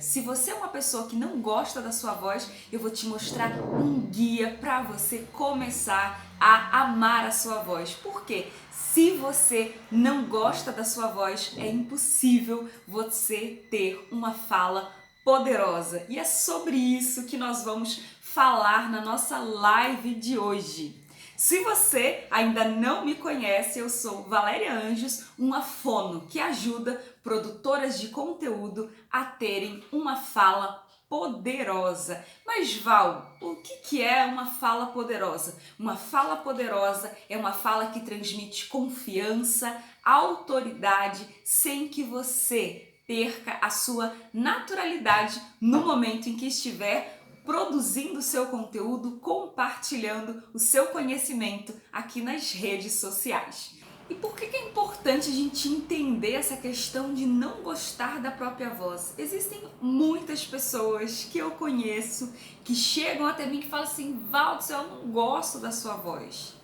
se você é uma pessoa que não gosta da sua voz, eu vou te mostrar um guia para você começar a amar a sua voz. Por quê? Se você não gosta da sua voz, é impossível você ter uma fala poderosa. E é sobre isso que nós vamos falar na nossa live de hoje. Se você ainda não me conhece, eu sou Valéria Anjos, uma fono que ajuda produtoras de conteúdo a terem uma fala poderosa. Mas Val, o que é uma fala poderosa? Uma fala poderosa é uma fala que transmite confiança, autoridade, sem que você perca a sua naturalidade no momento em que estiver produzindo o seu conteúdo, compartilhando o seu conhecimento aqui nas redes sociais. E por que é importante a gente entender essa questão de não gostar da própria voz? Existem muitas pessoas que eu conheço que chegam até mim e falam assim: Valdes, eu não gosto da sua voz,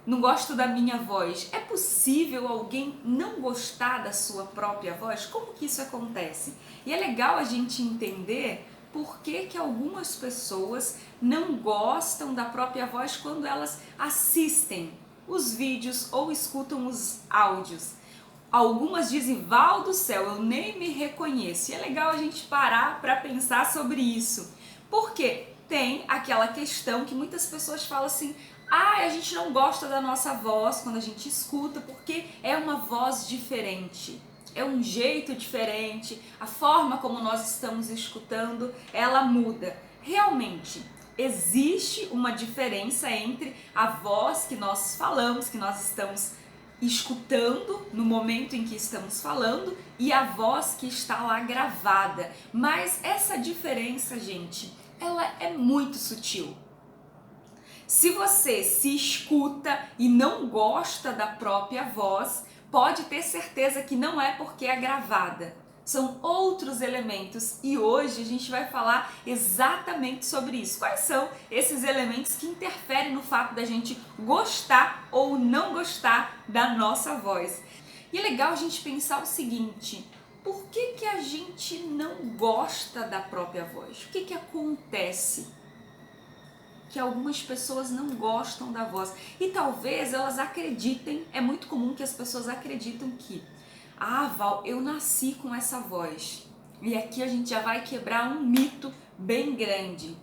não gosto da minha voz. É possível alguém não gostar da sua própria voz? Como que isso acontece? E é legal a gente entender por que algumas pessoas não gostam da própria voz quando elas assistem os vídeos ou escutam os áudios. Algumas dizem: Val do céu, eu nem me reconheço. E é legal a gente parar para pensar sobre isso. Porque tem aquela questão que muitas pessoas falam assim: a gente não gosta da nossa voz quando a gente escuta porque é uma voz diferente. É um jeito diferente, a forma como nós estamos escutando, ela muda. Realmente, existe uma diferença entre a voz que nós falamos, que nós estamos escutando no momento em que estamos falando, e a voz que está lá gravada. Mas essa diferença, gente, ela é muito sutil. Se você se escuta e não gosta da própria voz, pode ter certeza que não é porque é gravada. São outros elementos e hoje a gente vai falar exatamente sobre isso. Quais são esses elementos que interferem no fato da gente gostar ou não gostar da nossa voz? E é legal a gente pensar o seguinte: por que a gente não gosta da própria voz? O que acontece que algumas pessoas não gostam da voz? E talvez elas acreditem, é muito comum que as pessoas acreditam que Val, eu nasci com essa voz. E aqui a gente já vai quebrar um mito bem grande.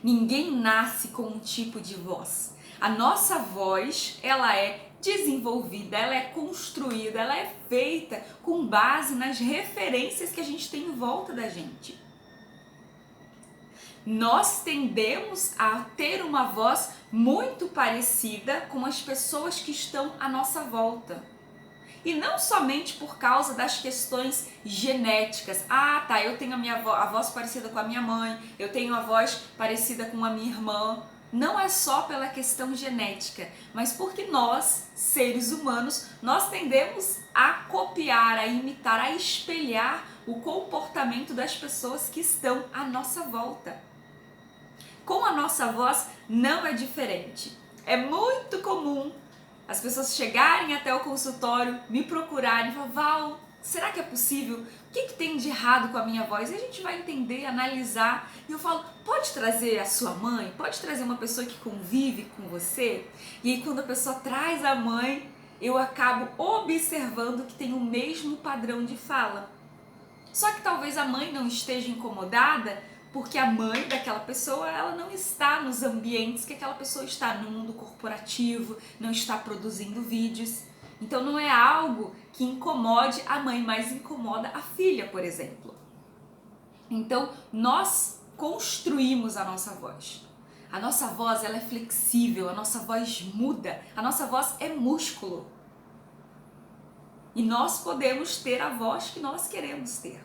Ninguém nasce com um tipo de voz. A nossa voz, ela é desenvolvida, ela é construída, ela é feita com base nas referências que a gente tem em volta da gente. Nós tendemos a ter uma voz muito parecida com as pessoas que estão à nossa volta. E não somente por causa das questões genéticas. Eu tenho a voz parecida com a minha mãe, eu tenho a voz parecida com a minha irmã. Não é só pela questão genética, mas porque nós, seres humanos, nós tendemos a copiar, a imitar, a espelhar o comportamento das pessoas que estão à nossa volta. Com a nossa voz não é diferente. É muito comum as pessoas chegarem até o consultório, me procurarem e falar: Val, será que é possível? O que tem de errado com a minha voz? E a gente vai entender, analisar. E eu falo: pode trazer a sua mãe? Pode trazer uma pessoa que convive com você? E aí quando a pessoa traz a mãe, eu acabo observando que tem o mesmo padrão de fala. Só que talvez a mãe não esteja incomodada porque a mãe daquela pessoa, ela não está nos ambientes que aquela pessoa está, no mundo corporativo, não está produzindo vídeos. Então não é algo que incomode a mãe, mas incomoda a filha, por exemplo. Então nós construímos a nossa voz. A nossa voz, ela é flexível, a nossa voz muda, a nossa voz é músculo. E nós podemos ter a voz que nós queremos ter,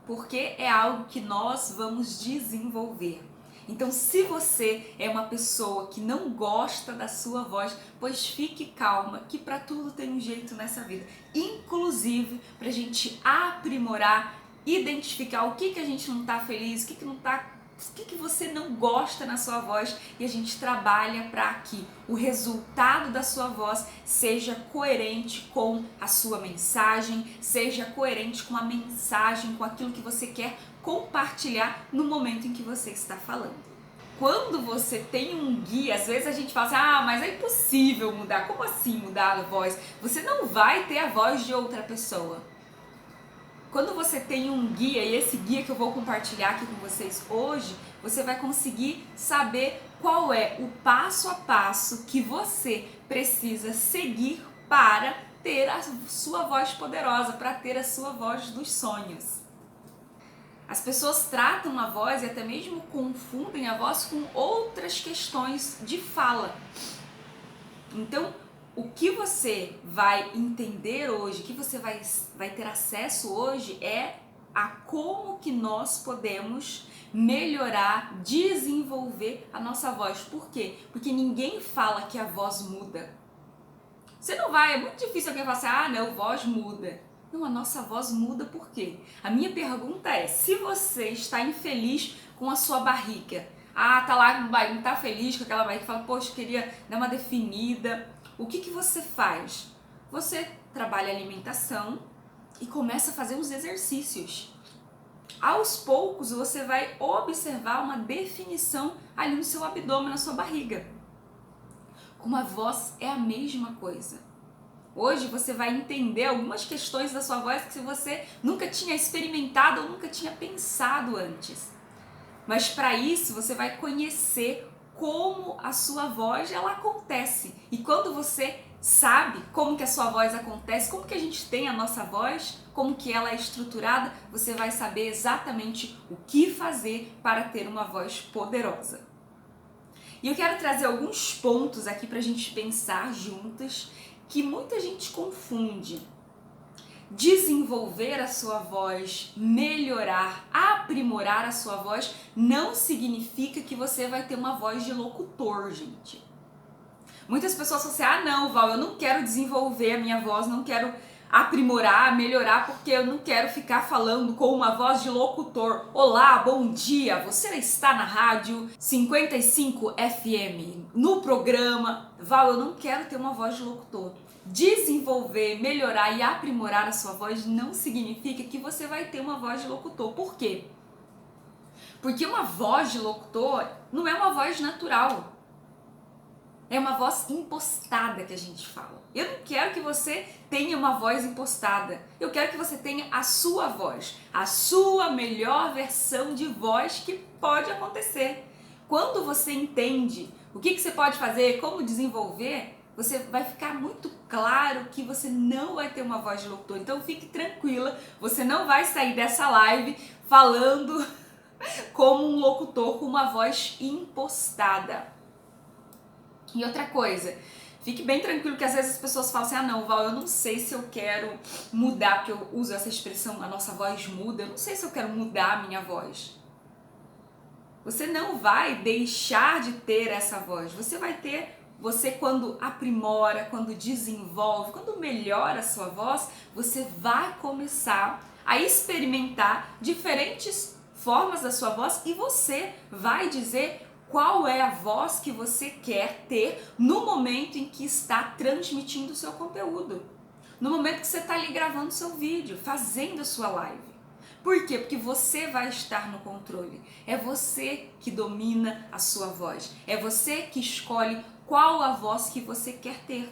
porque é algo que nós vamos desenvolver. Então, se você é uma pessoa que não gosta da sua voz, pois fique calma, que para tudo tem um jeito nessa vida. Inclusive, para a gente aprimorar, identificar o que a gente não está feliz, o que não está que você não gosta na sua voz e a gente trabalha para que o resultado da sua voz seja coerente com a sua mensagem, seja coerente com a mensagem, com aquilo que você quer compartilhar no momento em que você está falando. Quando você tem um guia, às vezes a gente fala assim, mas é impossível mudar. Como assim mudar a voz? Você não vai ter a voz de outra pessoa. Quando você tem um guia, e esse guia que eu vou compartilhar aqui com vocês hoje, você vai conseguir saber qual é o passo a passo que você precisa seguir para ter a sua voz poderosa, para ter a sua voz dos sonhos. As pessoas tratam a voz e até mesmo confundem a voz com outras questões de fala. Então, o que você vai entender hoje, o que você vai ter acesso hoje é a como que nós podemos melhorar, desenvolver a nossa voz. Por quê? Porque ninguém fala que a voz muda. Você não vai, é muito difícil alguém falar assim, não, voz muda. Não, a nossa voz muda por quê? A minha pergunta é, se você está infeliz com a sua barriga, tá lá com barriga, não tá feliz com aquela barriga, fala, poxa, queria dar uma definida, o que você faz? Você trabalha a alimentação e começa a fazer uns exercícios. Aos poucos você vai observar uma definição ali no seu abdômen, na sua barriga. Com a voz é a mesma coisa. Hoje você vai entender algumas questões da sua voz que você nunca tinha experimentado ou nunca tinha pensado antes. Mas para isso você vai conhecer como a sua voz ela acontece. E quando você sabe como que a sua voz acontece, como que a gente tem a nossa voz, como que ela é estruturada, você vai saber exatamente o que fazer para ter uma voz poderosa. E eu quero trazer alguns pontos aqui para a gente pensar juntas que muita gente confunde. Desenvolver a sua voz, melhorar, aprimorar a sua voz, não significa que você vai ter uma voz de locutor, gente. Muitas pessoas falam assim, não, Val, eu não quero desenvolver a minha voz, não quero aprimorar, melhorar, porque eu não quero ficar falando com uma voz de locutor. Olá, bom dia, você está na rádio 55 FM, no programa. Val, eu não quero ter uma voz de locutor. Desenvolver, melhorar e aprimorar a sua voz não significa que você vai ter uma voz de locutor. Por quê? Porque uma voz de locutor não é uma voz natural. É uma voz impostada que a gente fala. Eu não quero que você tenha uma voz impostada. Eu quero que você tenha a sua voz, a sua melhor versão de voz que pode acontecer. Quando você entende o que você pode fazer, como desenvolver, você vai ficar muito claro que você não vai ter uma voz de locutor. Então fique tranquila, você não vai sair dessa live falando como um locutor com uma voz impostada. E outra coisa, fique bem tranquilo que às vezes as pessoas falam assim, não, Val, eu não sei se eu quero mudar, porque eu uso essa expressão, a nossa voz muda, eu não sei se eu quero mudar a minha voz. Você não vai deixar de ter essa voz, você quando aprimora, quando desenvolve, quando melhora a sua voz, você vai começar a experimentar diferentes formas da sua voz e você vai dizer qual é a voz que você quer ter no momento em que está transmitindo o seu conteúdo. No momento que você está ali gravando o seu vídeo, fazendo a sua live. Por quê? Porque você vai estar no controle. É você que domina a sua voz. É você que escolhe qual a voz que você quer ter.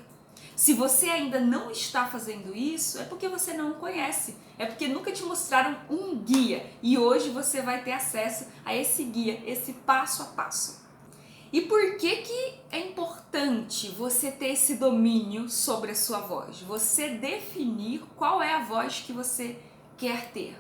Se você ainda não está fazendo isso, é porque você não conhece. É porque nunca te mostraram um guia. E hoje você vai ter acesso a esse guia, esse passo a passo. E por que é importante você ter esse domínio sobre a sua voz? Você definir qual é a voz que você quer ter.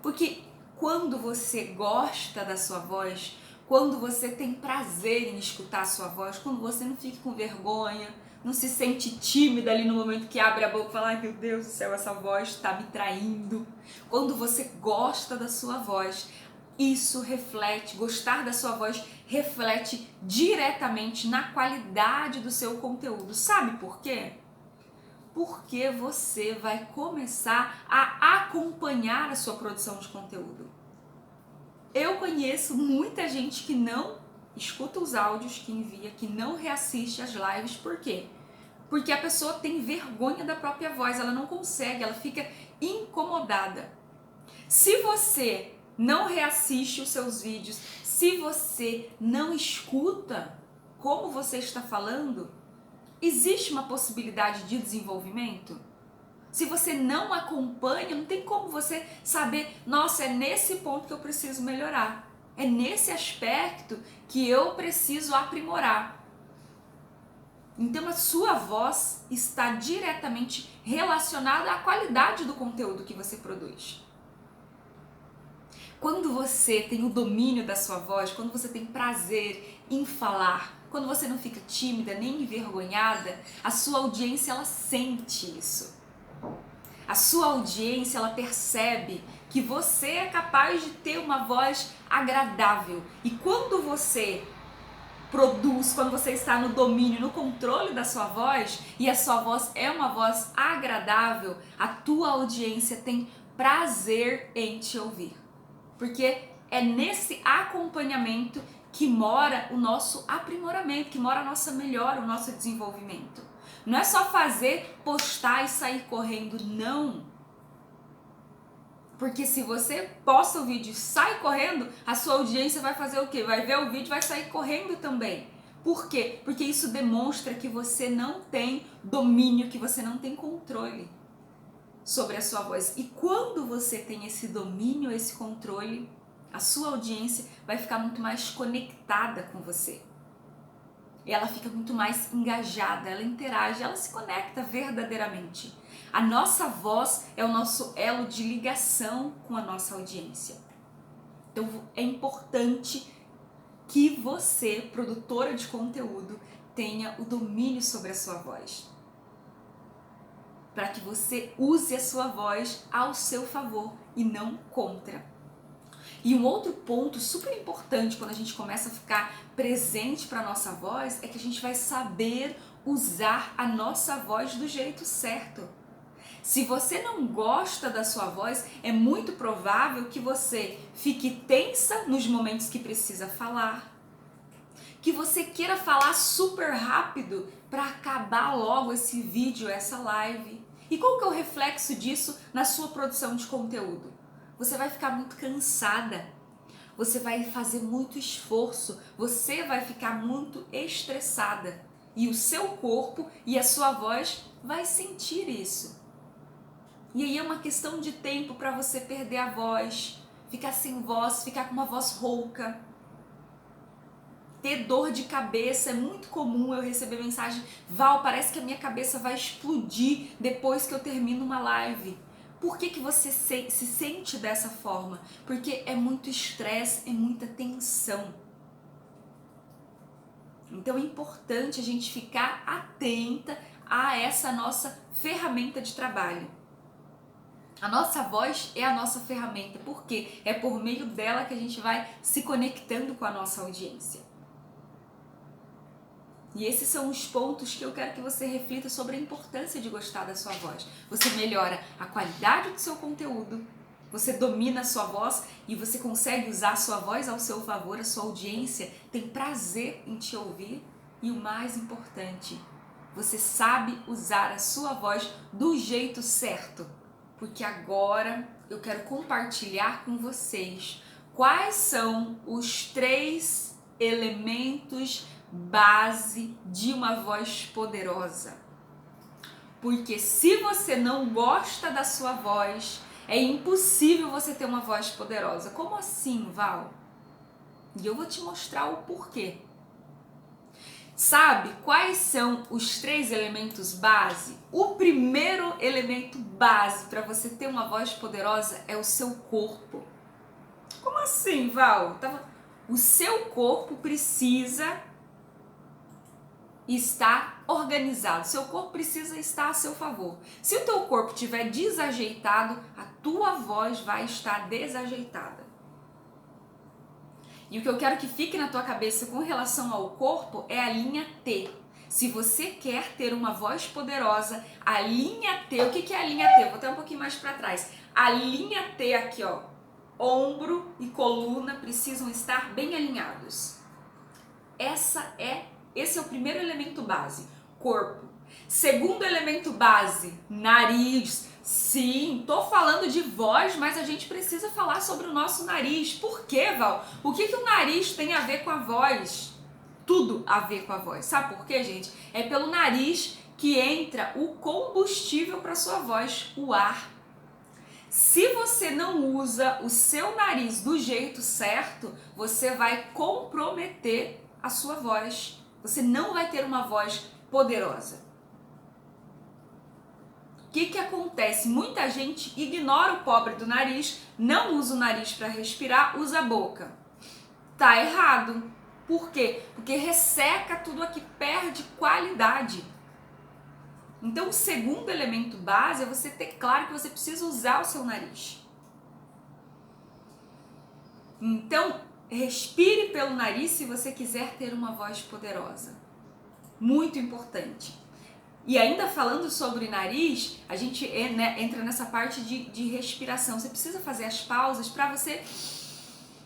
Porque quando você gosta da sua voz, quando você tem prazer em escutar a sua voz, quando você não fica com vergonha, não se sente tímida ali no momento que abre a boca e fala, ai meu Deus do céu, essa voz está me traindo. Quando você gosta da sua voz, isso reflete, gostar da sua voz reflete diretamente na qualidade do seu conteúdo. Sabe por quê? Porque você vai começar a acompanhar a sua produção de conteúdo. Eu conheço muita gente que não escuta os áudios que envia, que não reassiste as lives. Por quê? Porque a pessoa tem vergonha da própria voz, ela não consegue, ela fica incomodada. Se você não reassiste os seus vídeos, se você não escuta como você está falando, existe uma possibilidade de desenvolvimento? Se você não acompanha, não tem como você saber, nossa, é nesse ponto que eu preciso melhorar. É nesse aspecto que eu preciso aprimorar. Então a sua voz está diretamente relacionada à qualidade do conteúdo que você produz. Quando você tem o domínio da sua voz, quando você tem prazer em falar, quando você não fica tímida nem envergonhada, a sua audiência ela sente isso. A sua audiência ela percebe que você é capaz de ter uma voz agradável. E quando você produz, quando você está no domínio, no controle da sua voz, e a sua voz é uma voz agradável, a tua audiência tem prazer em te ouvir. Porque é nesse acompanhamento que mora o nosso aprimoramento, que mora a nossa melhora, o nosso desenvolvimento. Não é só fazer, postar e sair correndo, não. Porque se você posta o vídeo e sai correndo, a sua audiência vai fazer o quê? Vai ver o vídeo e vai sair correndo também. Por quê? Porque isso demonstra que você não tem domínio, que você não tem controle sobre a sua voz. E quando você tem esse domínio, esse controle, a sua audiência vai ficar muito mais conectada com você. Ela fica muito mais engajada, ela interage, ela se conecta verdadeiramente. A nossa voz é o nosso elo de ligação com a nossa audiência. Então é importante que você, produtora de conteúdo, tenha o domínio sobre a sua voz. Para que você use a sua voz ao seu favor e não contra. E um outro ponto super importante quando a gente começa a ficar presente para a nossa voz é que a gente vai saber usar a nossa voz do jeito certo. Se você não gosta da sua voz, é muito provável que você fique tensa nos momentos que precisa falar, que você queira falar super rápido para acabar logo esse vídeo, essa live. E qual que é o reflexo disso na sua produção de conteúdo? Você vai ficar muito cansada, você vai fazer muito esforço, você vai ficar muito estressada e o seu corpo e a sua voz vai sentir isso. E aí é uma questão de tempo para você perder a voz, ficar sem voz, ficar com uma voz rouca. Ter dor de cabeça, é muito comum eu receber mensagem: Val, parece que a minha cabeça vai explodir depois que eu termino uma live. Por que você se sente dessa forma? Porque é muito estresse, é muita tensão. Então é importante a gente ficar atenta a essa nossa ferramenta de trabalho. A nossa voz é a nossa ferramenta, porque é por meio dela que a gente vai se conectando com a nossa audiência. E esses são os pontos que eu quero que você reflita sobre a importância de gostar da sua voz. Você melhora a qualidade do seu conteúdo, você domina a sua voz e você consegue usar a sua voz ao seu favor, a sua audiência tem prazer em te ouvir e o mais importante, você sabe usar a sua voz do jeito certo. Porque agora eu quero compartilhar com vocês quais são os 3 elementos base de uma voz poderosa. Porque se você não gosta da sua voz, é impossível você ter uma voz poderosa. Como assim, Val? E eu vou te mostrar o porquê. Sabe quais são os 3 elementos base? O primeiro elemento base para você ter uma voz poderosa é o seu corpo. Como assim, Val? O seu corpo precisa estar organizado. Seu corpo precisa estar a seu favor. Se o teu corpo estiver desajeitado, a tua voz vai estar desajeitada. E o que eu quero que fique na tua cabeça com relação ao corpo é a linha T. Se você quer ter uma voz poderosa, a linha T, o que é a linha T? Vou até um pouquinho mais para trás. A linha T aqui, ó, ombro e coluna precisam estar bem alinhados. Esse é o primeiro elemento base, corpo. Segundo elemento base, nariz. Sim, tô falando de voz, mas a gente precisa falar sobre o nosso nariz. Por quê, Val? O que o nariz tem a ver com a voz? Tudo a ver com a voz. Sabe por quê, gente? É pelo nariz que entra o combustível para sua voz, o ar. Se você não usa o seu nariz do jeito certo, você vai comprometer a sua voz. Você não vai ter uma voz poderosa. O que acontece? Muita gente ignora o pobre do nariz, não usa o nariz para respirar, usa a boca. Tá errado. Por quê? Porque resseca tudo aqui, perde qualidade. Então, o segundo elemento base é você ter claro que você precisa usar o seu nariz. Então, respire pelo nariz se você quiser ter uma voz poderosa. Muito importante. E ainda falando sobre nariz, a gente entra nessa parte de respiração. Você precisa fazer as pausas para você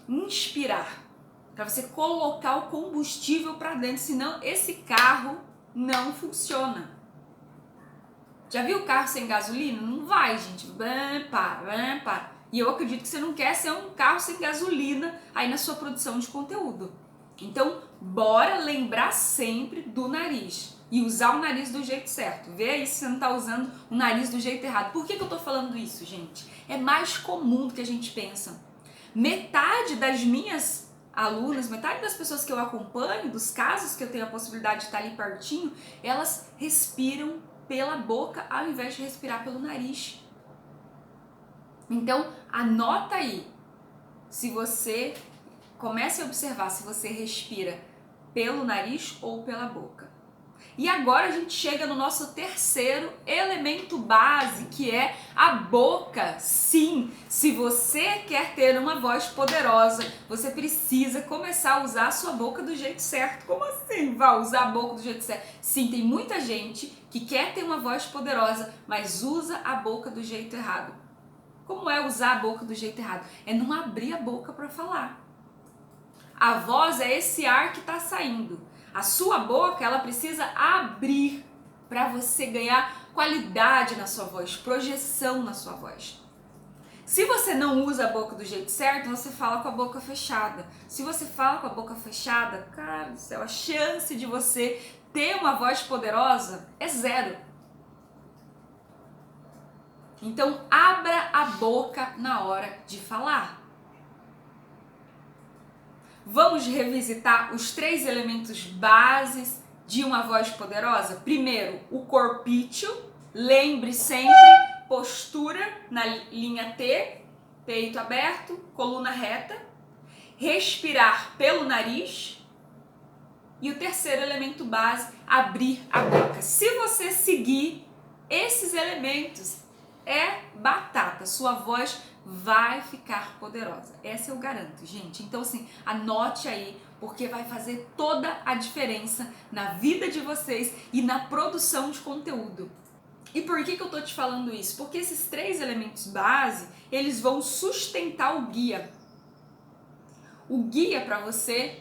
inspirar, para você colocar o combustível para dentro, senão esse carro não funciona. Já viu o carro sem gasolina? Não vai, gente. Para. E eu acredito que você não quer ser um carro sem gasolina aí na sua produção de conteúdo. Então, bora lembrar sempre do nariz e usar o nariz do jeito certo. Vê aí se você não está usando o nariz do jeito errado. Por que eu estou falando isso, gente? É mais comum do que a gente pensa. Metade das minhas alunas, metade das pessoas que eu acompanho, dos casos que eu tenho a possibilidade de estar ali pertinho, elas respiram pela boca ao invés de respirar pelo nariz. Então, anota aí. Se você comece a observar se você respira pelo nariz ou pela boca. E agora a gente chega no nosso terceiro elemento base, que é a boca. Sim, se você quer ter uma voz poderosa, você precisa começar a usar a sua boca do jeito certo. Como assim, vai usar a boca do jeito certo? Sim, tem muita gente que quer ter uma voz poderosa, mas usa a boca do jeito errado. Como é usar a boca do jeito errado? É não abrir a boca para falar. A voz é esse ar que está saindo. A sua boca, ela precisa abrir para você ganhar qualidade na sua voz, projeção na sua voz. Se você não usa a boca do jeito certo, você fala com a boca fechada. Se você fala com a boca fechada, cara do céu, a chance de você ter uma voz poderosa é zero. Então, abra a boca na hora de falar. Vamos revisitar os 3 elementos bases de uma voz poderosa? Primeiro, o corpício. Lembre sempre, postura na linha T, peito aberto, coluna reta. Respirar pelo nariz. E o terceiro elemento base, abrir a boca. Se você seguir esses elementos, é batata, sua voz vai ficar poderosa. Essa eu garanto, gente. Então, assim, anote aí, porque vai fazer toda a diferença na vida de vocês e na produção de conteúdo. E por que eu tô te falando isso? Porque esses 3 elementos base, eles vão sustentar o guia. O guia para você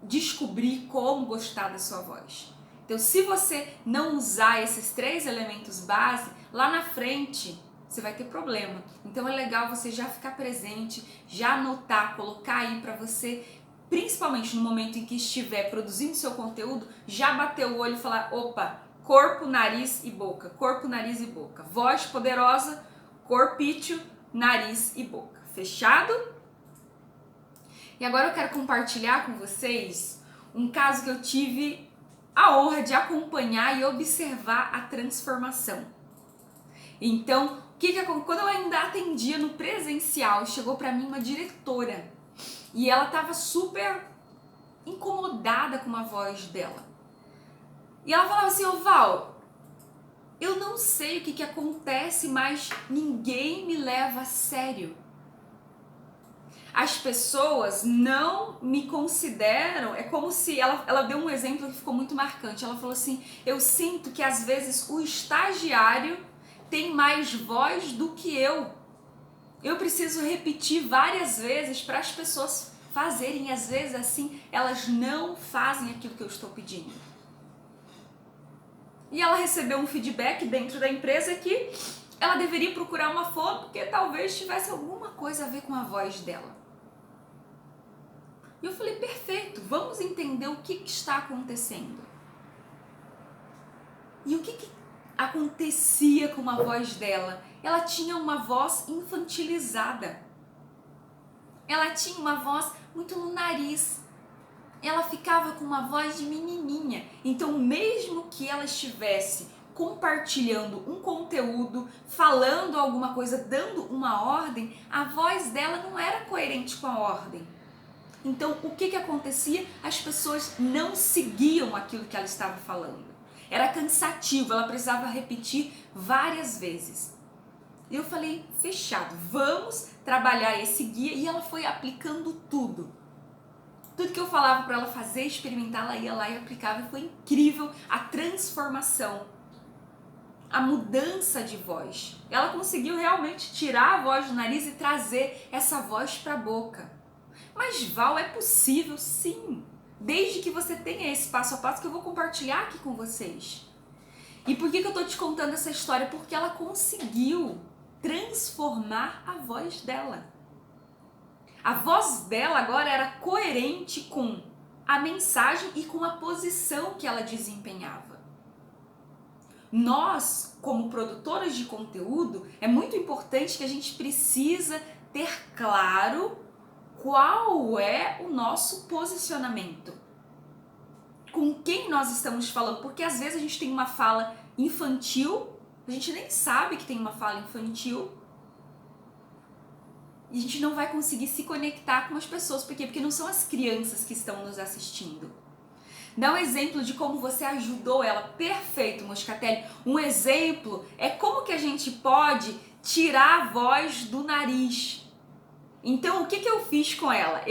descobrir como gostar da sua voz. Então, se você não usar esses 3 elementos base, lá na frente você vai ter problema. Então é legal você já ficar presente, já anotar, colocar aí para você, principalmente no momento em que estiver produzindo seu conteúdo, já bater o olho e falar, opa, corpo, nariz e boca, corpo, nariz e boca. Voz poderosa, corpício, nariz e boca. Fechado? E agora eu quero compartilhar com vocês um caso que eu tive a honra de acompanhar e observar a transformação. Então, quando eu ainda atendia no presencial, chegou para mim uma diretora e ela estava super incomodada com a voz dela. E ela falava assim, ô Val, eu não sei o que acontece, mas ninguém me leva a sério. As pessoas não me consideram, é como se, ela deu um exemplo que ficou muito marcante, ela falou assim, eu sinto que às vezes o estagiário tem mais voz do que eu. Eu preciso repetir várias vezes para as pessoas fazerem, e às vezes assim elas não fazem aquilo que eu estou pedindo. E ela recebeu um feedback dentro da empresa que ela deveria procurar uma fono porque talvez tivesse alguma coisa a ver com a voz dela. E eu falei, perfeito, vamos entender o que está acontecendo. E o que acontecia com a voz dela? Ela tinha uma voz infantilizada. Ela tinha uma voz muito no nariz. Ela ficava com uma voz de menininha. Então, mesmo que ela estivesse compartilhando um conteúdo, falando alguma coisa, dando uma ordem, a voz dela não era coerente com a ordem. Então, o que acontecia? As pessoas não seguiam aquilo que ela estava falando. Era cansativo, ela precisava repetir várias vezes. Eu falei, fechado, vamos trabalhar esse guia, e ela foi aplicando tudo. Tudo que eu falava para ela fazer, experimentar, ela ia lá e aplicava, e foi incrível a transformação, a mudança de voz. Ela conseguiu realmente tirar a voz do nariz e trazer essa voz para a boca. Mas Val, é possível? Sim, desde que você tenha esse passo a passo que eu vou compartilhar aqui com vocês. E por que eu tô te contando essa história? Porque ela conseguiu transformar a voz dela. A voz dela agora era coerente com a mensagem e com a posição que ela desempenhava. Nós, como produtoras de conteúdo, é muito importante que a gente precisa ter claro qual é o nosso posicionamento. Com quem nós estamos falando, porque às vezes a gente tem uma fala infantil, a gente nem sabe que tem uma fala infantil, e a gente não vai conseguir se conectar com as pessoas. Por quê? Porque não são as crianças que estão nos assistindo. Dá um exemplo de como você ajudou ela. Perfeito, Moscatelli. Um exemplo é como que a gente pode tirar a voz do nariz. Então, o que eu fiz com ela?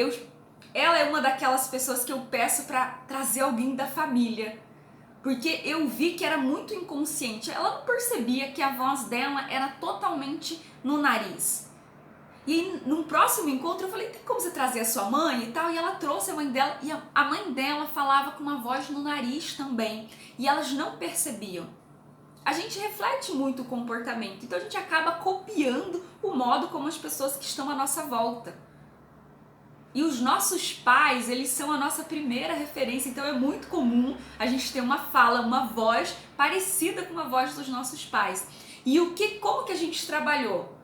Ela é uma daquelas pessoas que eu peço para trazer alguém da família, porque eu vi que era muito inconsciente. Ela não percebia que a voz dela era totalmente no nariz. E num próximo encontro eu falei, tem como você trazer a sua mãe e tal? E ela trouxe a mãe dela, e a mãe dela falava com uma voz no nariz também. E elas não percebiam. A gente reflete muito o comportamento, então a gente acaba copiando o modo como as pessoas que estão à nossa volta. E os nossos pais, eles são a nossa primeira referência, então é muito comum a gente ter uma fala, uma voz parecida com a voz dos nossos pais. E como que a gente trabalhou?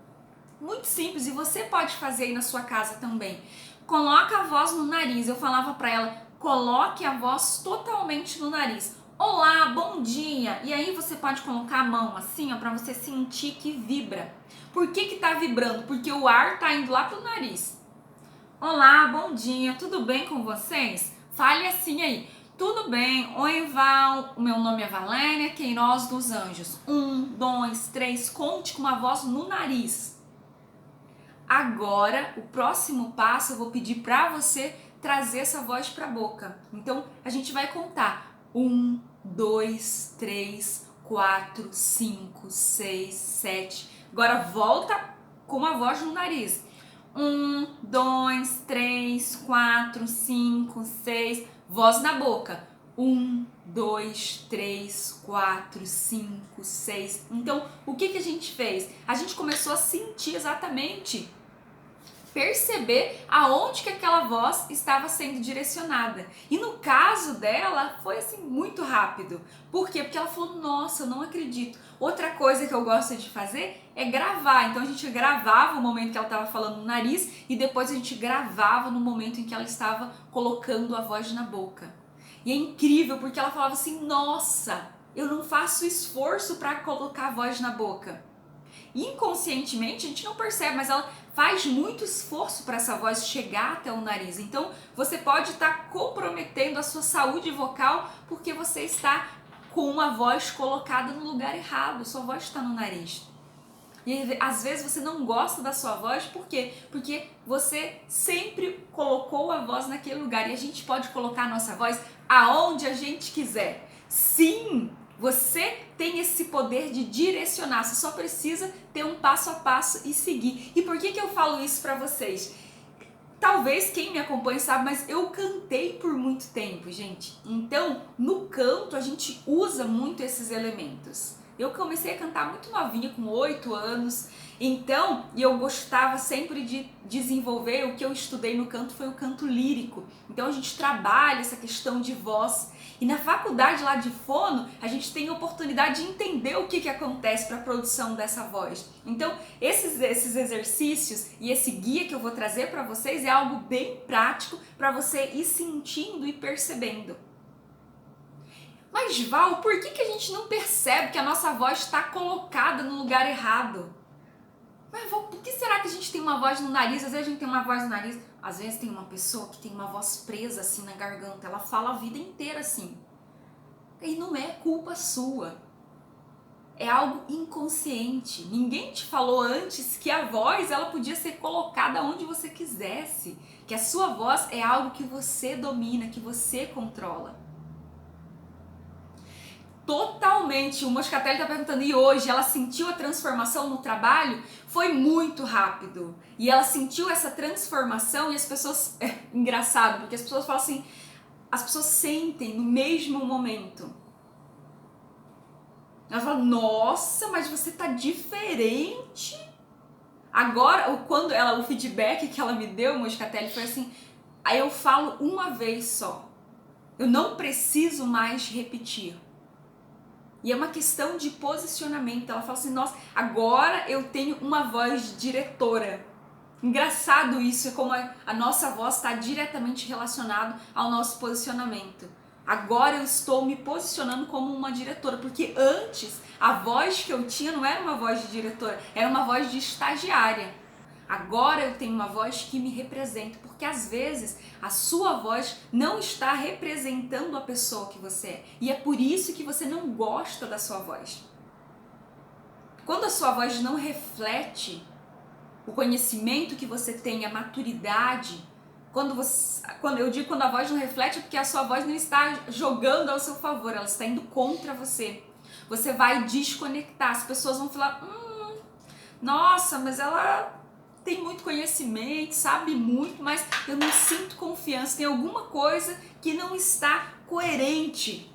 Muito simples, e você pode fazer aí na sua casa também. Coloca a voz no nariz. Eu falava pra ela, coloque a voz totalmente no nariz. Olá, bom dia. E aí você pode colocar a mão assim, ó, pra você sentir que vibra. Por que tá vibrando? Porque o ar tá indo lá pro nariz. Olá, bom dia. Tudo bem com vocês? Fale assim aí. Tudo bem? Oi, Val. O meu nome é Valéria Queiroz dos Anjos. 1, 2, 3. Conte com uma voz no nariz. Agora, o próximo passo, eu vou pedir para você trazer essa voz para a boca. Então, a gente vai contar. 1, 2, 3, 4, 5, 6, 7. Agora, volta com a voz no nariz. 1, 2, 3, 4, 5, 6. Voz na boca. 1, 2, 3, 4, 5, 6. Então, o que a gente fez? A gente começou a sentir exatamente, perceber aonde que aquela voz estava sendo direcionada. E no caso dela, foi assim, muito rápido. Por quê? Porque ela falou, nossa, eu não acredito. Outra coisa que eu gosto de fazer é gravar. Então a gente gravava o momento que ela estava falando no nariz e depois a gente gravava no momento em que ela estava colocando a voz na boca. E é incrível porque ela falava assim, nossa, eu não faço esforço para colocar a voz na boca. Inconscientemente a gente não percebe, mas ela faz muito esforço para essa voz chegar até o nariz. Então você pode estar comprometendo a sua saúde vocal porque você está com uma voz colocada no lugar errado, sua voz está no nariz. E às vezes você não gosta da sua voz, por quê? Porque você sempre colocou a voz naquele lugar, e a gente pode colocar a nossa voz aonde a gente quiser. Sim, Você tem esse poder de direcionar, você só precisa ter um passo a passo e seguir. E por que eu falo isso pra vocês? Talvez quem me acompanha sabe, mas eu cantei por muito tempo, gente. Então, no canto, a gente usa muito esses elementos. Eu comecei a cantar muito novinha, com 8 anos. Então, e eu gostava sempre de desenvolver, o que eu estudei no canto foi o canto lírico. Então, a gente trabalha essa questão de voz. E na faculdade lá de fono, a gente tem a oportunidade de entender o que acontece para a produção dessa voz. Então, esses exercícios e esse guia que eu vou trazer para vocês é algo bem prático para você ir sentindo e percebendo. Mas Val, por que a gente não percebe que a nossa voz está colocada no lugar errado? Mas Val, por que será que a gente tem uma voz no nariz? Às vezes a gente tem uma voz no nariz, às vezes tem uma pessoa que tem uma voz presa assim na garganta, ela fala a vida inteira assim. E não é culpa sua. É algo inconsciente. Ninguém te falou antes que a voz ela podia ser colocada onde você quisesse. Que a sua voz é algo que você domina, que você controla. Totalmente. O Moscatelli está perguntando, e hoje ela sentiu a transformação no trabalho? Foi muito rápido. E ela sentiu essa transformação e as pessoas... É engraçado, porque as pessoas falam assim... As pessoas sentem no mesmo momento. Ela fala, nossa, mas você tá diferente. Agora, o feedback que ela me deu, Moscatelli, foi assim, aí eu falo uma vez só. Eu não preciso mais repetir. E é uma questão de posicionamento. Ela fala assim, nossa, agora eu tenho uma voz de diretora. Engraçado isso, é como a nossa voz está diretamente relacionada ao nosso posicionamento. Agora eu estou me posicionando como uma diretora, porque antes a voz que eu tinha não era uma voz de diretora, era uma voz de estagiária. Agora eu tenho uma voz que me representa, porque às vezes a sua voz não está representando a pessoa que você é. E é por isso que você não gosta da sua voz. Quando a sua voz não reflete o conhecimento que você tem, a maturidade, quando eu digo quando a voz não reflete, é porque a sua voz não está jogando ao seu favor, ela está indo contra você. Você vai desconectar, as pessoas vão falar, nossa, mas ela tem muito conhecimento, sabe muito, mas eu não sinto confiança, tem alguma coisa que não está coerente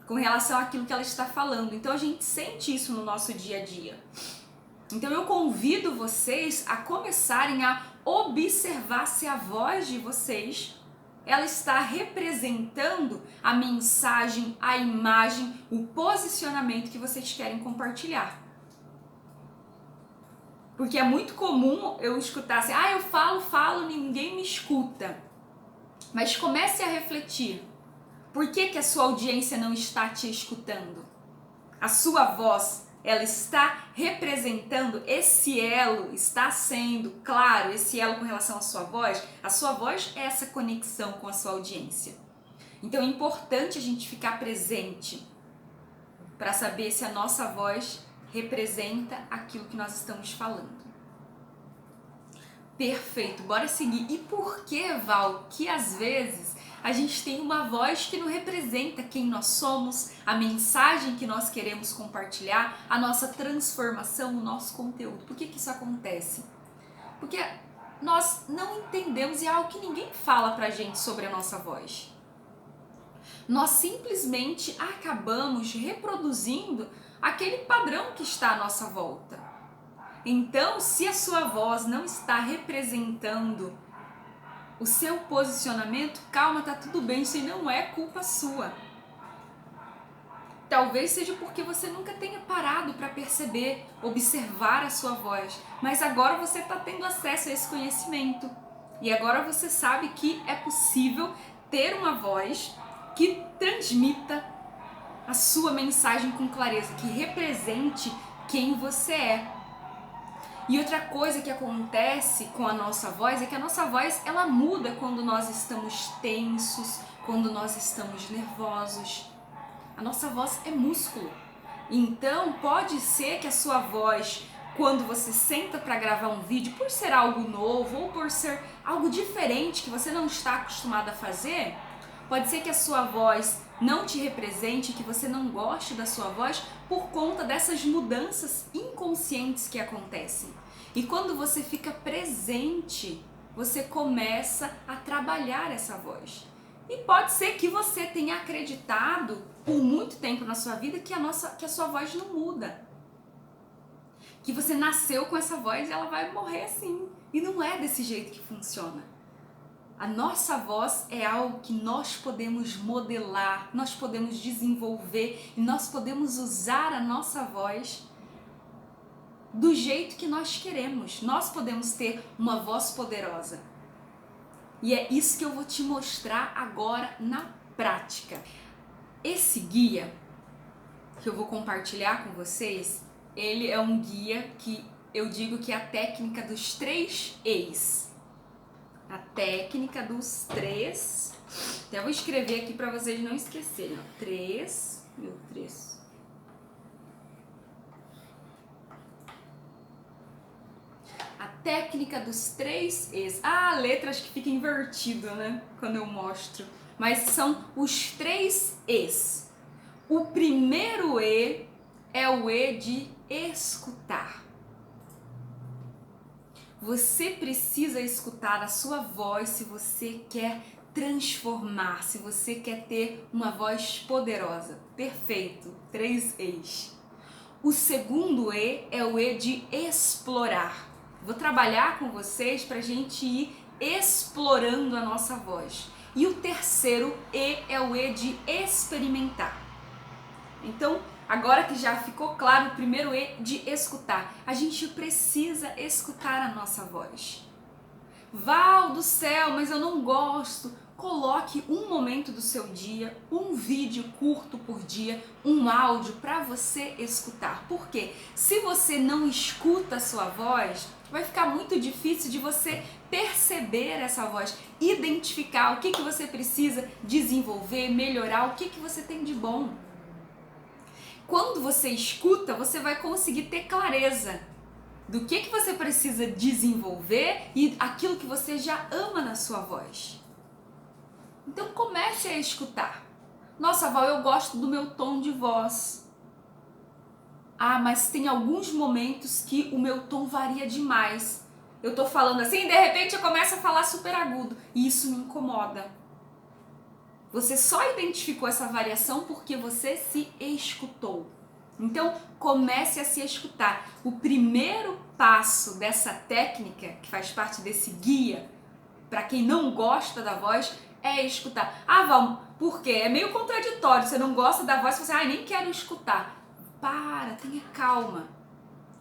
com relação àquilo que ela está falando. Então a gente sente isso no nosso dia a dia. Então eu convido vocês a começarem a observar se a voz de vocês ela está representando a mensagem, a imagem, o posicionamento que vocês querem compartilhar. Porque é muito comum eu escutar assim, eu falo, ninguém me escuta. Mas comece a refletir. Por que a sua audiência não está te escutando? A sua voz, ela está representando esse elo, está sendo claro, esse elo com relação à sua voz. A sua voz é essa conexão com a sua audiência. Então é importante a gente ficar presente para saber se a nossa voz representa aquilo que nós estamos falando. Perfeito, bora seguir. E por que, Val, que às vezes a gente tem uma voz que não representa quem nós somos, a mensagem que nós queremos compartilhar, a nossa transformação, o nosso conteúdo? Por que isso acontece? Porque nós não entendemos e é algo que ninguém fala pra gente sobre a nossa voz. Nós simplesmente acabamos reproduzindo aquele padrão que está à nossa volta. Então, se a sua voz não está representando o seu posicionamento, calma, tá tudo bem, isso não é culpa sua. Talvez seja porque você nunca tenha parado para perceber, observar a sua voz, mas agora você está tendo acesso a esse conhecimento. E agora você sabe que é possível ter uma voz que transmita a sua mensagem com clareza, que represente quem você é. E outra coisa que acontece com a nossa voz é que a nossa voz ela muda quando nós estamos tensos, quando nós estamos nervosos. A nossa voz é músculo. Então pode ser que a sua voz, quando você senta para gravar um vídeo, por ser algo novo ou por ser algo diferente que você não está acostumado a fazer, Pode ser que a sua voz não te represente, que você não goste da sua voz por conta dessas mudanças inconscientes que acontecem. E quando você fica presente, você começa a trabalhar essa voz. E pode ser que você tenha acreditado por muito tempo na sua vida que a sua voz não muda. Que você nasceu com essa voz e ela vai morrer assim. E não é desse jeito que funciona. A nossa voz é algo que nós podemos modelar, nós podemos desenvolver e nós podemos usar a nossa voz do jeito que nós queremos. Nós podemos ter uma voz poderosa. E é isso que eu vou te mostrar agora na prática. Esse guia que eu vou compartilhar com vocês, ele é um guia que eu digo que é a técnica dos 3 E's. A técnica dos 3. Até vou escrever aqui para vocês não esquecerem. 3. A técnica dos 3 E's. Ah, letras que fica invertido, né? Quando eu mostro. Mas são os 3 E's. O primeiro E é o E de escutar. Você precisa escutar a sua voz se você quer transformar, se você quer ter uma voz poderosa. Perfeito, 3 E's. O segundo E é o E de explorar. Vou trabalhar com vocês para a gente ir explorando a nossa voz. E o terceiro E é o E de experimentar. Então, agora que já ficou claro o primeiro E de escutar, a gente precisa escutar a nossa voz. Val do céu, mas eu não gosto. Coloque um momento do seu dia, um vídeo curto por dia, um áudio para você escutar. Por quê? Se você não escuta a sua voz, vai ficar muito difícil de você perceber essa voz, identificar o que você precisa desenvolver, melhorar, o que você tem de bom. Quando você escuta, você vai conseguir ter clareza do que você precisa desenvolver e aquilo que você já ama na sua voz. Então comece a escutar. Nossa, Val, eu gosto do meu tom de voz. Ah, mas tem alguns momentos que o meu tom varia demais. Eu tô falando assim, de repente eu começo a falar super agudo e isso me incomoda. Você só identificou essa variação porque você se escutou. Então, comece a se escutar. O primeiro passo dessa técnica, que faz parte desse guia, para quem não gosta da voz, é escutar. Ah, Val, por quê? É meio contraditório. Você não gosta da voz, você nem quero escutar. Para, tenha calma.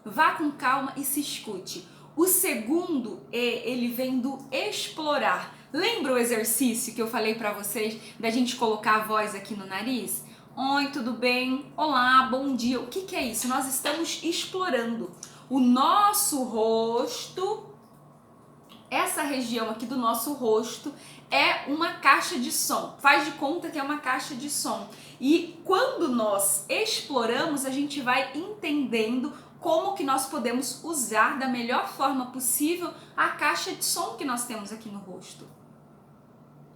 Vá com calma e se escute. O segundo ele vem do explorar. Lembra o exercício que eu falei para vocês da gente colocar a voz aqui no nariz? Oi, tudo bem? Olá, bom dia. O que é isso? Nós estamos explorando o nosso rosto. Essa região aqui do nosso rosto é uma caixa de som. Faz de conta que é uma caixa de som. E quando nós exploramos, a gente vai entendendo como que nós podemos usar da melhor forma possível a caixa de som que nós temos aqui no rosto.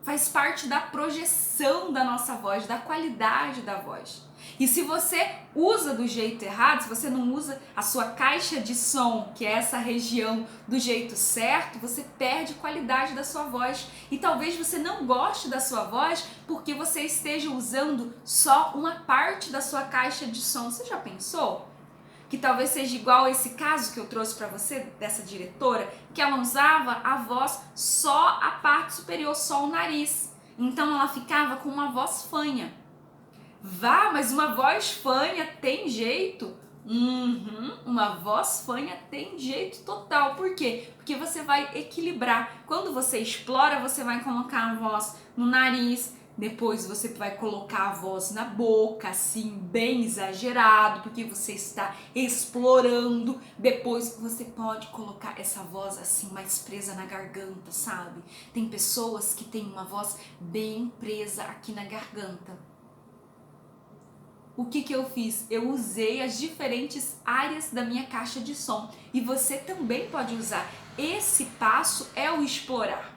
Faz parte da projeção da nossa voz, da qualidade da voz. E se você usa do jeito errado, se você não usa a sua caixa de som, que é essa região, do jeito certo, você perde qualidade da sua voz. E talvez você não goste da sua voz porque você esteja usando só uma parte da sua caixa de som. Você já pensou? Que talvez seja igual esse caso que eu trouxe para você, dessa diretora, que ela usava a voz só a parte superior, só o nariz. Então ela ficava com uma voz fanha. Vá, mas uma voz fanha tem jeito? Uma voz fanha tem jeito total. Por quê? Porque você vai equilibrar. Quando você explora, você vai colocar a voz no nariz, depois você vai colocar a voz na boca, assim, bem exagerado, porque você está explorando. Depois você pode colocar essa voz assim, mais presa na garganta, sabe? Tem pessoas que têm uma voz bem presa aqui na garganta. O que eu fiz? Eu usei as diferentes áreas da minha caixa de som. E você também pode usar. Esse passo é o explorar.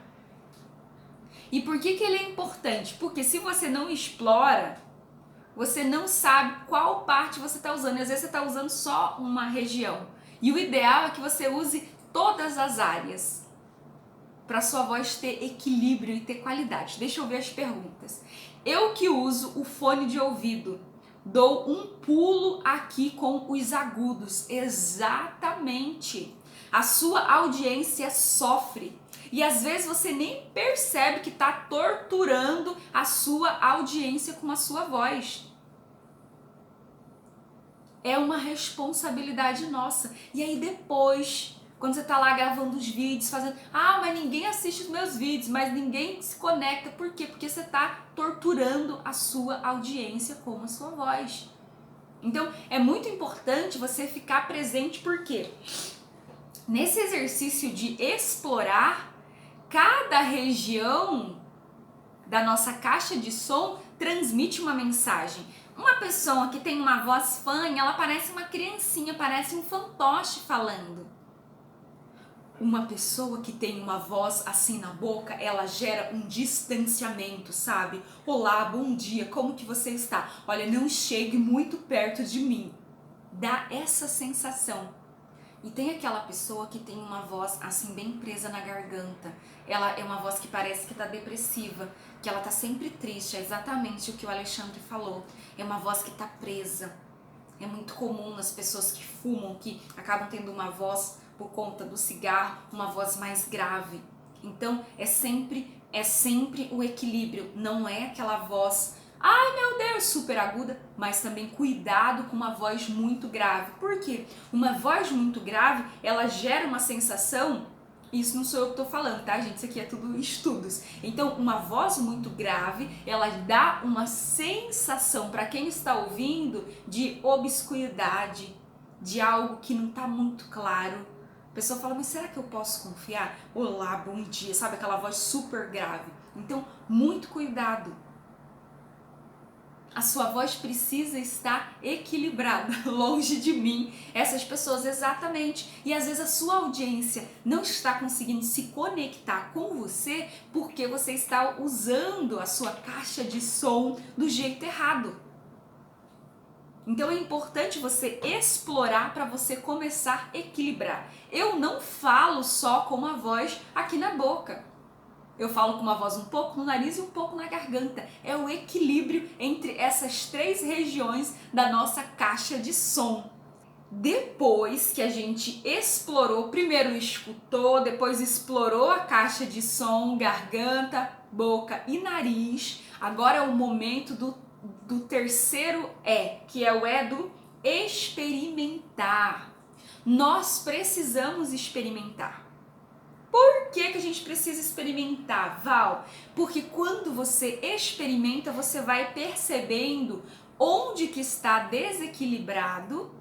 E por que ele é importante? Porque se você não explora, você não sabe qual parte você está usando. E às vezes você está usando só uma região. E o ideal é que você use todas as áreas para sua voz ter equilíbrio e ter qualidade. Deixa eu ver as perguntas. Eu que uso o fone de ouvido, dou um pulo aqui com os agudos. Exatamente. A sua audiência sofre. E às vezes você nem percebe que está torturando a sua audiência com a sua voz. É uma responsabilidade nossa. E aí depois, quando você tá lá gravando os vídeos, fazendo... Ah, mas ninguém assiste os meus vídeos, mas ninguém se conecta. Por quê? Porque você tá torturando a sua audiência com a sua voz. Então, é muito importante você ficar presente, porque nesse exercício de explorar, cada região da nossa caixa de som transmite uma mensagem. Uma pessoa que tem uma voz fanha, ela parece uma criancinha, parece um fantoche falando. Uma pessoa que tem uma voz assim na boca, ela gera um distanciamento, sabe? Olá, bom dia, como que você está? Olha, não chegue muito perto de mim. Dá essa sensação. E tem aquela pessoa que tem uma voz assim bem presa na garganta. Ela é uma voz que parece que tá depressiva, que ela tá sempre triste, é exatamente o que o Alexandre falou. É uma voz que tá presa. É muito comum nas pessoas que fumam, que acabam tendo uma voz por conta do cigarro, uma voz mais grave. Então é sempre o equilíbrio, não é aquela voz, ai meu Deus, super aguda, mas também cuidado com uma voz muito grave. Por quê? Uma voz muito grave, ela gera uma sensação, isso não sou eu que tô falando, tá gente? Isso aqui é tudo estudos. Então, uma voz muito grave, ela dá uma sensação para quem está ouvindo de obscuridade, de algo que não tá muito claro. A pessoa fala, mas será que eu posso confiar? Olá, bom dia, sabe? Aquela voz super grave. Então, muito cuidado. A sua voz precisa estar equilibrada, longe de mim, essas pessoas exatamente. E às vezes a sua audiência não está conseguindo se conectar com você porque você está usando a sua caixa de som do jeito errado. Então é importante você explorar para você começar a equilibrar. Eu não falo só com uma voz aqui na boca. Eu falo com uma voz um pouco no nariz e um pouco na garganta. É o equilíbrio entre essas três regiões da nossa caixa de som. Depois que a gente explorou, primeiro escutou, depois explorou a caixa de som, garganta, boca e nariz, agora é o momento do terceiro E, que é o E do experimentar. Nós precisamos experimentar. Por que a gente precisa experimentar, Val? Porque quando você experimenta, você vai percebendo onde que está desequilibrado,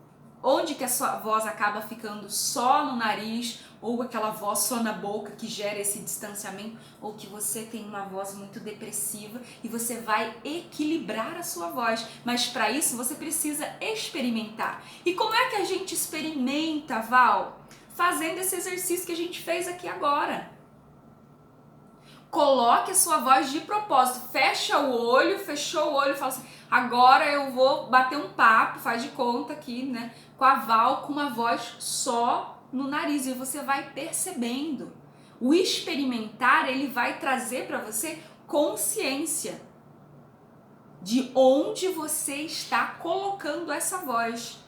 onde que a sua voz acaba ficando só no nariz, ou aquela voz só na boca que gera esse distanciamento, ou que você tem uma voz muito depressiva e você vai equilibrar a sua voz. Mas para isso você precisa experimentar. E como é que a gente experimenta, Val? Fazendo esse exercício que a gente fez aqui agora. Coloque a sua voz de propósito, fecha o olho, fechou o olho, fala assim, agora eu vou bater um papo, faz de conta aqui, né, com a Val, com uma voz só no nariz, e você vai percebendo. O experimentar, ele vai trazer para você consciência de onde você está colocando essa voz.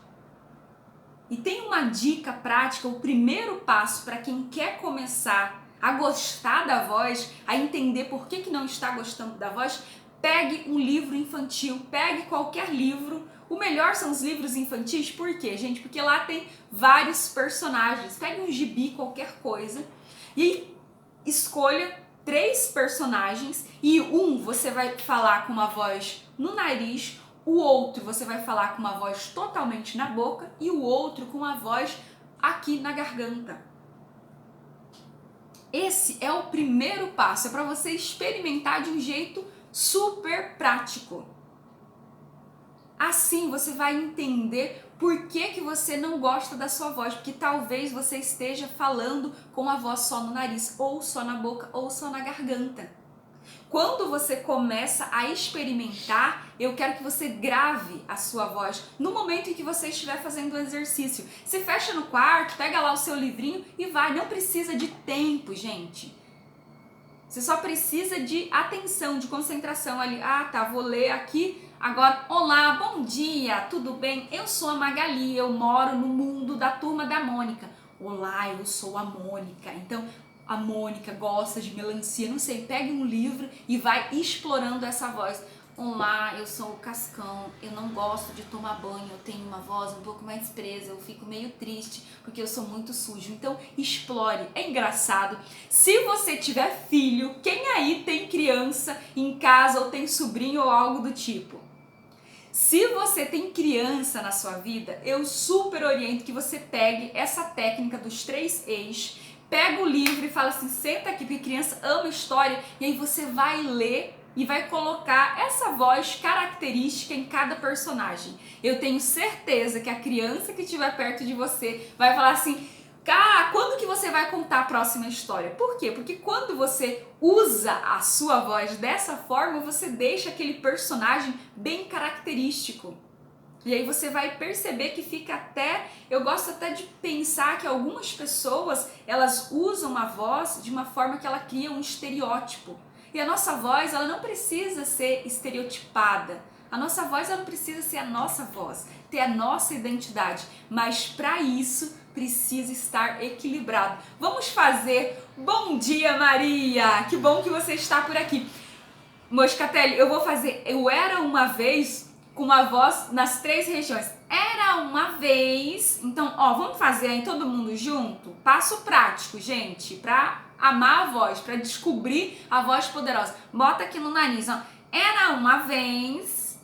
E tem uma dica prática, o primeiro passo para quem quer começar a gostar da voz, a entender por que não está gostando da voz, pegue um livro infantil, pegue qualquer livro. O melhor são os livros infantis, por quê, gente? Porque lá tem vários personagens. Pegue um gibi, qualquer coisa, e escolha 3 personagens, e um você vai falar com uma voz no nariz, o outro você vai falar com uma voz totalmente na boca e o outro com uma voz aqui na garganta. Esse é o primeiro passo, é para você experimentar de um jeito super prático. Assim você vai entender por que você não gosta da sua voz, porque talvez você esteja falando com a voz só no nariz, ou só na boca, ou só na garganta. Quando você começa a experimentar, eu quero que você grave a sua voz no momento em que você estiver fazendo o exercício. Se fecha no quarto, pega lá o seu livrinho e vai. Não precisa de tempo, gente. Você só precisa de atenção, de concentração ali. Ah, tá, vou ler aqui agora. Olá, bom dia, tudo bem? Eu sou a Magali, eu moro no mundo da turma da Mônica. Olá, eu sou a Mônica. Então, a Mônica gosta de melancia, não sei, pegue um livro e vai explorando essa voz. Olá, eu sou o Cascão, eu não gosto de tomar banho, eu tenho uma voz um pouco mais presa, eu fico meio triste porque eu sou muito sujo. Então, explore, é engraçado. Se você tiver filho, quem aí tem criança em casa ou tem sobrinho ou algo do tipo? Se você tem criança na sua vida, eu super oriento que você pegue essa técnica dos 3 E's, pega o livro e fala assim, senta aqui, porque criança ama história, e aí você vai ler e vai colocar essa voz característica em cada personagem. Eu tenho certeza que a criança que estiver perto de você vai falar assim, cara, quando que você vai contar a próxima história? Por quê? Porque quando você usa a sua voz dessa forma, você deixa aquele personagem bem característico. E aí você vai perceber que fica até... Eu gosto até de pensar que algumas pessoas, elas usam a voz de uma forma que ela cria um estereótipo. E a nossa voz, ela não precisa ser estereotipada. A nossa voz, ela não precisa ser a nossa voz, ter a nossa identidade. Mas para isso, precisa estar equilibrado. Vamos fazer Bom Dia, Maria! Que bom que você está por aqui. Moscatelli, eu vou fazer Eu Era Uma Vez com uma voz nas 3 regiões. Era uma vez... Então, ó, vamos fazer aí todo mundo junto? Passo prático, gente, pra amar a voz, pra descobrir a voz poderosa. Bota aqui no nariz, ó. Era uma vez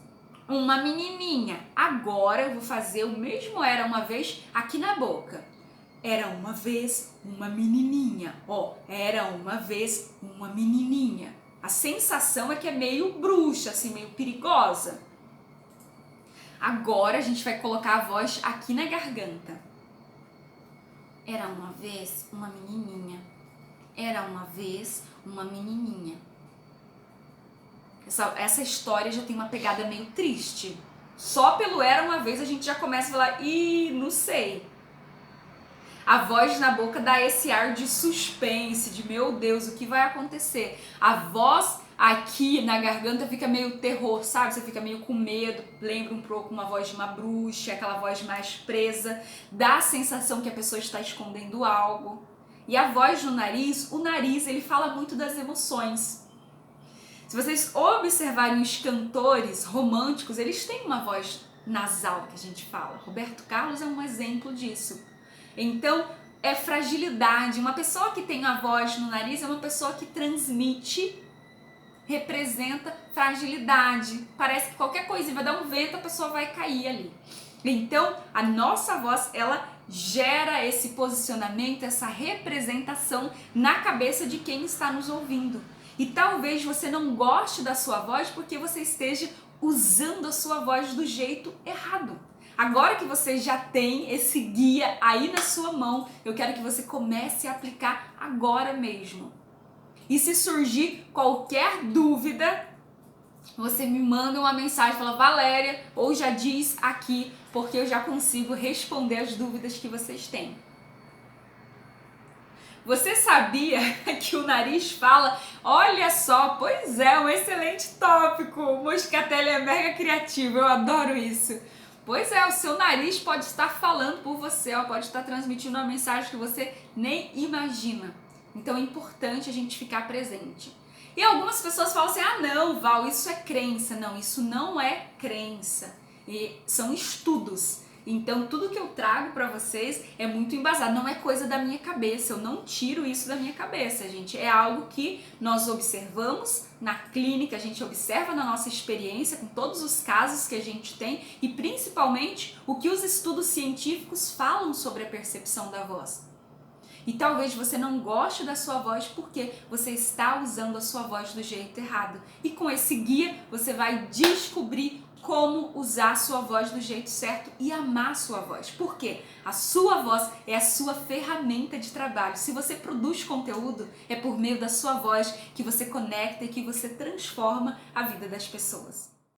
uma menininha. Agora eu vou fazer o mesmo Era Uma Vez aqui na boca. Era uma vez uma menininha. Ó, era uma vez uma menininha. A sensação é que é meio bruxa, assim, meio perigosa. Agora a gente vai colocar a voz aqui na garganta. Era uma vez uma menininha. Era uma vez uma menininha. Essa história já tem uma pegada meio triste. Só pelo Era Uma Vez a gente já começa a falar, ih, não sei. A voz na boca dá esse ar de suspense, de meu Deus, o que vai acontecer? A voz aqui na garganta fica meio terror, sabe? Você fica meio com medo, lembra um pouco uma voz de uma bruxa, aquela voz mais presa, dá a sensação que a pessoa está escondendo algo. E a voz no nariz, o nariz, ele fala muito das emoções. Se vocês observarem os cantores românticos, eles têm uma voz nasal, que a gente fala. Roberto Carlos é um exemplo disso. Então, é fragilidade. Uma pessoa que tem a voz no nariz é uma pessoa que transmite, representa fragilidade. Parece que qualquer coisa vai dar um vento, a pessoa vai cair ali. Então, a nossa voz, ela gera esse posicionamento, essa representação na cabeça de quem está nos ouvindo. E talvez você não goste da sua voz porque você esteja usando a sua voz do jeito errado. Agora que você já tem esse guia aí na sua mão, eu quero que você comece a aplicar agora mesmo. E se surgir qualquer dúvida, você me manda uma mensagem, fala Valéria, ou já diz aqui, porque eu já consigo responder as dúvidas que vocês têm. Você sabia que o nariz fala? Olha só, pois é, um excelente tópico. O Moscatelli é mega criativo, eu adoro isso. Pois é, o seu nariz pode estar falando por você, ó, pode estar transmitindo uma mensagem que você nem imagina. Então é importante a gente ficar presente. E algumas pessoas falam assim, ah não, Val, isso é crença. Não, isso não é crença. E são estudos. Então tudo que eu trago para vocês é muito embasado, não é coisa da minha cabeça, eu não tiro isso da minha cabeça, gente. É algo que nós observamos na clínica, a gente observa na nossa experiência, com todos os casos que a gente tem e principalmente o que os estudos científicos falam sobre a percepção da voz. E talvez você não goste da sua voz porque você está usando a sua voz do jeito errado. E com esse guia você vai descobrir como usar a sua voz do jeito certo e amar a sua voz. Por quê? A sua voz é a sua ferramenta de trabalho. Se você produz conteúdo, é por meio da sua voz que você conecta e que você transforma a vida das pessoas.